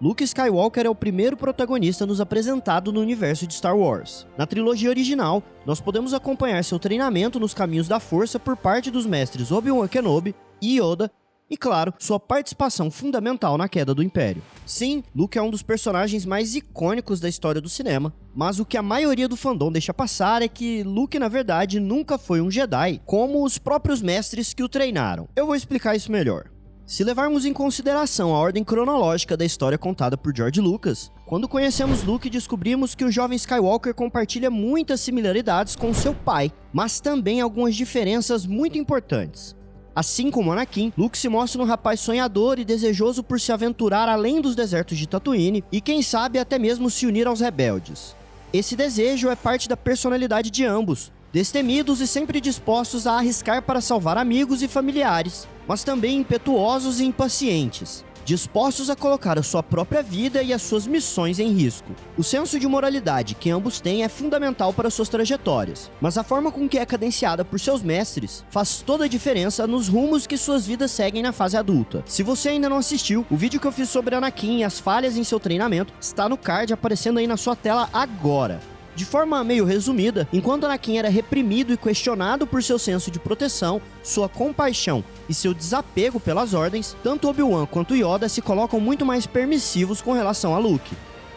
Luke Skywalker é o primeiro protagonista nos apresentado no universo de Star Wars. Na trilogia original, nós podemos acompanhar seu treinamento nos caminhos da força por parte dos mestres Obi-Wan Kenobi e Yoda, e claro, sua participação fundamental na queda do Império. Sim, Luke é um dos personagens mais icônicos da história do cinema, mas o que a maioria do fandom deixa passar é que Luke, na verdade, nunca foi um Jedi, como os próprios mestres que o treinaram. Eu vou explicar isso melhor. Se levarmos em consideração a ordem cronológica da história contada por George Lucas, quando conhecemos Luke, descobrimos que o jovem Skywalker compartilha muitas similaridades com seu pai, mas também algumas diferenças muito importantes. Assim como Anakin, Luke se mostra um rapaz sonhador e desejoso por se aventurar além dos desertos de Tatooine e quem sabe até mesmo se unir aos rebeldes. Esse desejo é parte da personalidade de ambos, destemidos e sempre dispostos a arriscar para salvar amigos e familiares, mas também impetuosos e impacientes, dispostos a colocar a sua própria vida e as suas missões em risco. O senso de moralidade que ambos têm é fundamental para suas trajetórias, mas a forma com que é cadenciada por seus mestres faz toda a diferença nos rumos que suas vidas seguem na fase adulta. Se você ainda não assistiu, o vídeo que eu fiz sobre Anakin e as falhas em seu treinamento está no card aparecendo aí na sua tela agora. De forma meio resumida, enquanto Anakin era reprimido e questionado por seu senso de proteção, sua compaixão e seu desapego pelas ordens, tanto Obi-Wan quanto Yoda se colocam muito mais permissivos com relação a Luke.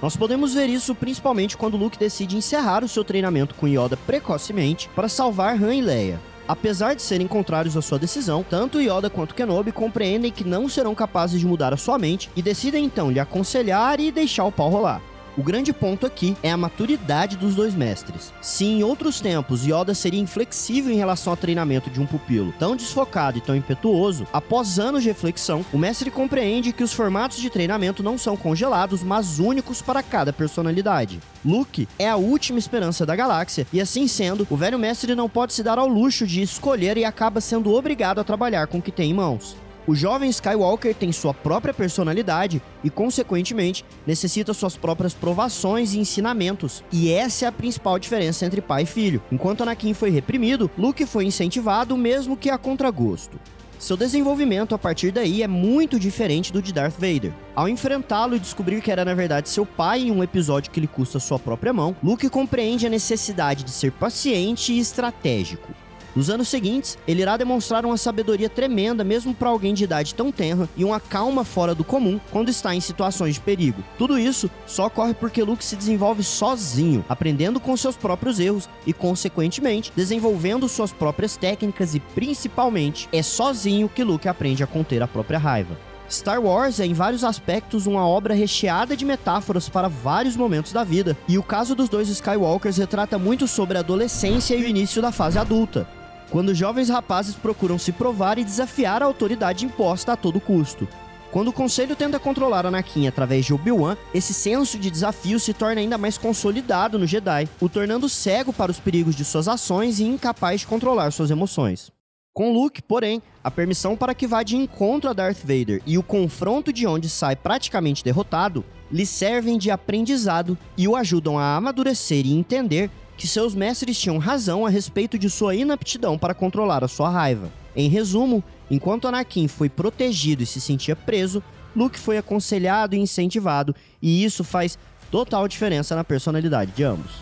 Nós podemos ver isso principalmente quando Luke decide encerrar o seu treinamento com Yoda precocemente para salvar Han e Leia. Apesar de serem contrários à sua decisão, tanto Yoda quanto Kenobi compreendem que não serão capazes de mudar a sua mente e decidem então lhe aconselhar e deixar o pau rolar. O grande ponto aqui é a maturidade dos dois mestres. Se em outros tempos Yoda seria inflexível em relação ao treinamento de um pupilo tão desfocado e tão impetuoso, após anos de reflexão, o mestre compreende que os formatos de treinamento não são congelados, mas únicos para cada personalidade. Luke é a última esperança da galáxia, e assim sendo, o velho mestre não pode se dar ao luxo de escolher e acaba sendo obrigado a trabalhar com o que tem em mãos. O jovem Skywalker tem sua própria personalidade e, consequentemente, necessita suas próprias provações e ensinamentos. E essa é a principal diferença entre pai e filho. Enquanto Anakin foi reprimido, Luke foi incentivado, mesmo que a contragosto. Seu desenvolvimento a partir daí é muito diferente do de Darth Vader. Ao enfrentá-lo e descobrir que era na verdade seu pai em um episódio que lhe custa sua própria mão, Luke compreende a necessidade de ser paciente e estratégico. Nos anos seguintes, ele irá demonstrar uma sabedoria tremenda mesmo para alguém de idade tão tenra e uma calma fora do comum quando está em situações de perigo. Tudo isso só ocorre porque Luke se desenvolve sozinho, aprendendo com seus próprios erros e, consequentemente, desenvolvendo suas próprias técnicas e, principalmente, é sozinho que Luke aprende a conter a própria raiva. Star Wars é em vários aspectos uma obra recheada de metáforas para vários momentos da vida, e o caso dos dois Skywalkers retrata muito sobre a adolescência e o início da fase adulta, quando jovens rapazes procuram se provar e desafiar a autoridade imposta a todo custo. Quando o Conselho tenta controlar Anakin através de Obi-Wan, esse senso de desafio se torna ainda mais consolidado no Jedi, o tornando cego para os perigos de suas ações e incapaz de controlar suas emoções. Com Luke, porém, a permissão para que vá de encontro a Darth Vader e o confronto de onde sai praticamente derrotado, lhe servem de aprendizado e o ajudam a amadurecer e entender que seus mestres tinham razão a respeito de sua inaptidão para controlar a sua raiva. Em resumo, enquanto Anakin foi protegido e se sentia preso, Luke foi aconselhado e incentivado, e isso faz total diferença na personalidade de ambos.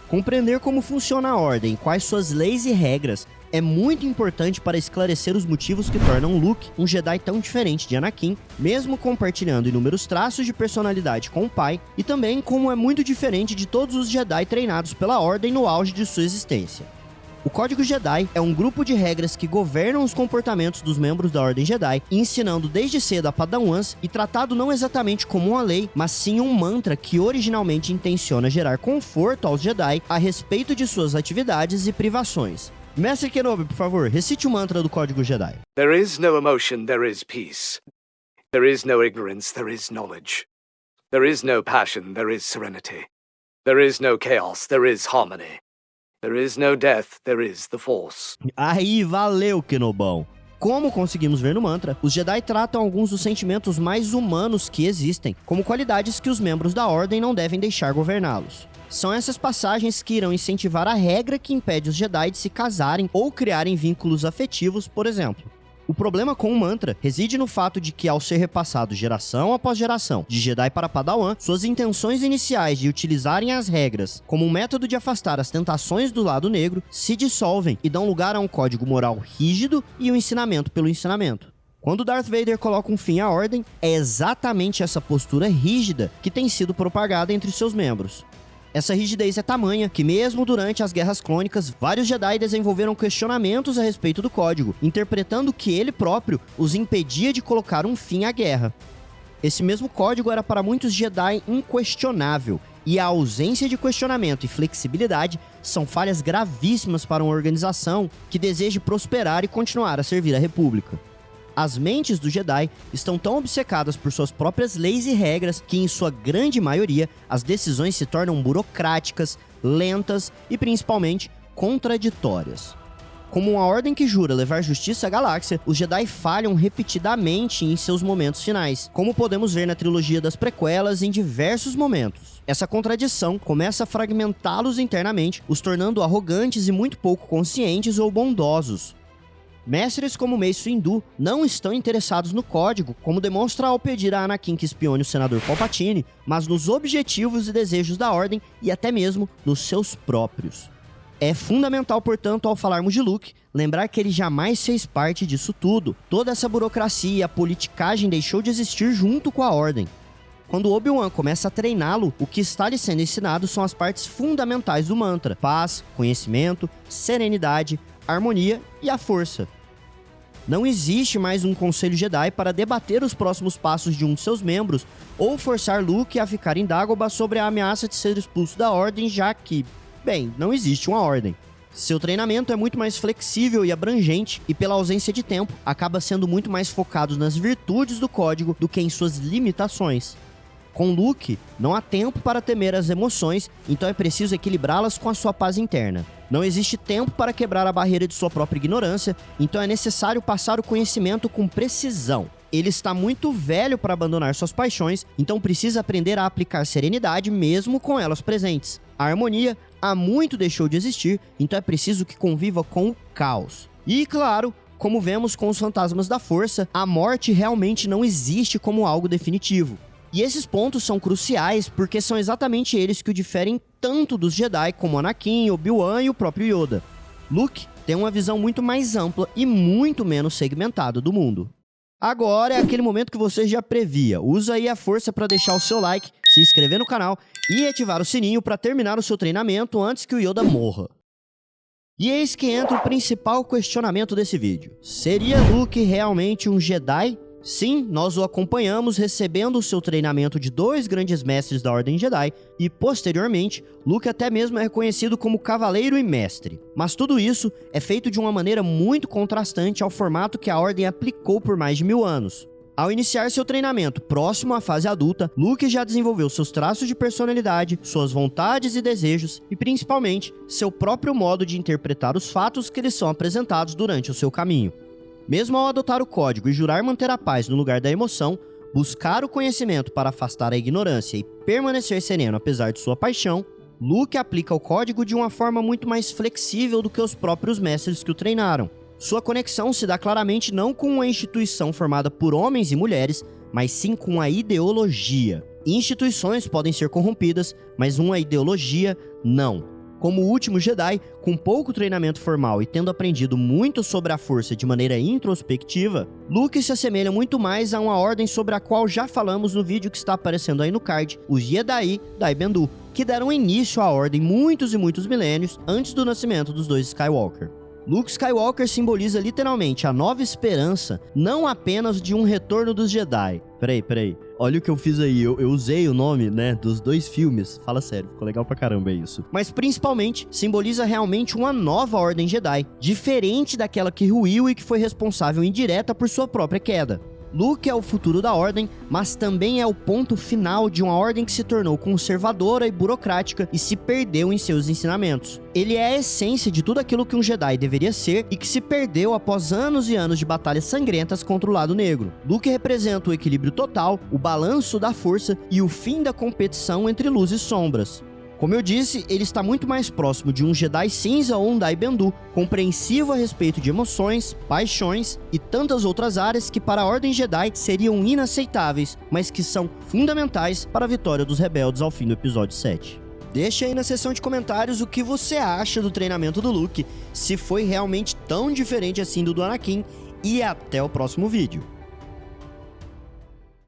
Compreender como funciona a ordem, quais suas leis e regras, é muito importante para esclarecer os motivos que tornam Luke um Jedi tão diferente de Anakin, mesmo compartilhando inúmeros traços de personalidade com o pai, e também como é muito diferente de todos os Jedi treinados pela Ordem no auge de sua existência. O Código Jedi é um grupo de regras que governam os comportamentos dos membros da Ordem Jedi, ensinando desde cedo a Padawans e tratado não exatamente como uma lei, mas sim um mantra que originalmente intenciona gerar conforto aos Jedi a respeito de suas atividades e privações. Mestre Kenobi, por favor, recite o mantra do Código Jedi. There is no emotion, there is peace. There is no ignorance, there is knowledge. There is no passion, there is serenity. There is no chaos, there is harmony. There is no death, there is the Force. Aí, valeu, Kenobão! Como conseguimos ver no mantra, os Jedi tratam alguns dos sentimentos mais humanos que existem, como qualidades que os membros da Ordem não devem deixar governá-los. São essas passagens que irão incentivar a regra que impede os Jedi de se casarem ou criarem vínculos afetivos, por exemplo. O problema com o mantra reside no fato de que, ao ser repassado geração após geração, de Jedi para Padawan, suas intenções iniciais de utilizarem as regras como um método de afastar as tentações do lado negro se dissolvem e dão lugar a um código moral rígido e um ensinamento pelo ensinamento. Quando Darth Vader coloca um fim à Ordem, é exatamente essa postura rígida que tem sido propagada entre seus membros. Essa rigidez é tamanha que, mesmo durante as Guerras Clônicas, vários Jedi desenvolveram questionamentos a respeito do código, interpretando que ele próprio os impedia de colocar um fim à guerra. Esse mesmo código era para muitos Jedi inquestionável, e a ausência de questionamento e flexibilidade são falhas gravíssimas para uma organização que deseje prosperar e continuar a servir a República. As mentes dos Jedi estão tão obcecadas por suas próprias leis e regras que, em sua grande maioria, as decisões se tornam burocráticas, lentas e, principalmente, contraditórias. Como uma ordem que jura levar justiça à galáxia, os Jedi falham repetidamente em seus momentos finais, como podemos ver na trilogia das prequelas em diversos momentos. Essa contradição começa a fragmentá-los internamente, os tornando arrogantes e muito pouco conscientes ou bondosos. Mestres como Mace Windu não estão interessados no código, como demonstra ao pedir a Anakin que espione o senador Palpatine, mas nos objetivos e desejos da Ordem e até mesmo nos seus próprios. É fundamental, portanto, ao falarmos de Luke, lembrar que ele jamais fez parte disso tudo. Toda essa burocracia e a politicagem deixou de existir junto com a Ordem. Quando Obi-Wan começa a treiná-lo, o que está lhe sendo ensinado são as partes fundamentais do mantra: paz, conhecimento, serenidade, harmonia e a força. Não existe mais um Conselho Jedi para debater os próximos passos de um de seus membros ou forçar Luke a ficar em Dagobah sobre a ameaça de ser expulso da Ordem, já que, bem, não existe uma Ordem. Seu treinamento é muito mais flexível e abrangente e, pela ausência de tempo, acaba sendo muito mais focado nas virtudes do código do que em suas limitações. Com Luke, não há tempo para temer as emoções, então é preciso equilibrá-las com a sua paz interna. Não existe tempo para quebrar a barreira de sua própria ignorância, então é necessário passar o conhecimento com precisão. Ele está muito velho para abandonar suas paixões, então precisa aprender a aplicar serenidade mesmo com elas presentes. A harmonia há muito deixou de existir, então é preciso que conviva com o caos. E, claro, como vemos com os fantasmas da força, a morte realmente não existe como algo definitivo. E esses pontos são cruciais porque são exatamente eles que o diferem tanto dos Jedi como Anakin, Obi-Wan e o próprio Yoda. Luke tem uma visão muito mais ampla e muito menos segmentada do mundo. Agora é aquele momento que você já previa. Usa aí a força para deixar o seu like, se inscrever no canal e ativar o sininho para terminar o seu treinamento antes que o Yoda morra. E eis que entra o principal questionamento desse vídeo. Seria Luke realmente um Jedi? Sim, nós o acompanhamos recebendo o seu treinamento de 2 grandes mestres da Ordem Jedi e, posteriormente, Luke até mesmo é reconhecido como cavaleiro e mestre. Mas tudo isso é feito de uma maneira muito contrastante ao formato que a Ordem aplicou por mais de 1000 anos. Ao iniciar seu treinamento próximo à fase adulta, Luke já desenvolveu seus traços de personalidade, suas vontades e desejos e, principalmente, seu próprio modo de interpretar os fatos que lhe são apresentados durante o seu caminho. Mesmo ao adotar o código e jurar manter a paz no lugar da emoção, buscar o conhecimento para afastar a ignorância e permanecer sereno apesar de sua paixão, Luke aplica o código de uma forma muito mais flexível do que os próprios mestres que o treinaram. Sua conexão se dá claramente não com uma instituição formada por homens e mulheres, mas sim com a ideologia. Instituições podem ser corrompidas, mas uma ideologia não. Como o último Jedi, com pouco treinamento formal e tendo aprendido muito sobre a força de maneira introspectiva, Luke se assemelha muito mais a uma ordem sobre a qual já falamos no vídeo que está aparecendo aí no card, os Jedi Dai Bendu, que deram início à ordem muitos e muitos milênios antes do nascimento dos 2 Skywalker. Luke Skywalker simboliza literalmente a nova esperança, não apenas de um retorno dos Jedi. Peraí. Olha o que eu fiz aí, eu usei o nome, né, dos 2 filmes. Fala sério, ficou legal pra caramba isso. Mas principalmente, simboliza realmente uma nova Ordem Jedi, diferente daquela que ruiu e que foi responsável indireta por sua própria queda. Luke é o futuro da Ordem, mas também é o ponto final de uma Ordem que se tornou conservadora e burocrática e se perdeu em seus ensinamentos. Ele é a essência de tudo aquilo que um Jedi deveria ser e que se perdeu após anos e anos de batalhas sangrentas contra o lado negro. Luke representa o equilíbrio total, o balanço da força e o fim da competição entre luz e sombras. Como eu disse, ele está muito mais próximo de um Jedi cinza ou um Dai Bendu, compreensivo a respeito de emoções, paixões e tantas outras áreas que para a Ordem Jedi seriam inaceitáveis, mas que são fundamentais para a vitória dos rebeldes ao fim do episódio 7. Deixa aí na seção de comentários o que você acha do treinamento do Luke, se foi realmente tão diferente assim do Anakin, e até o próximo vídeo.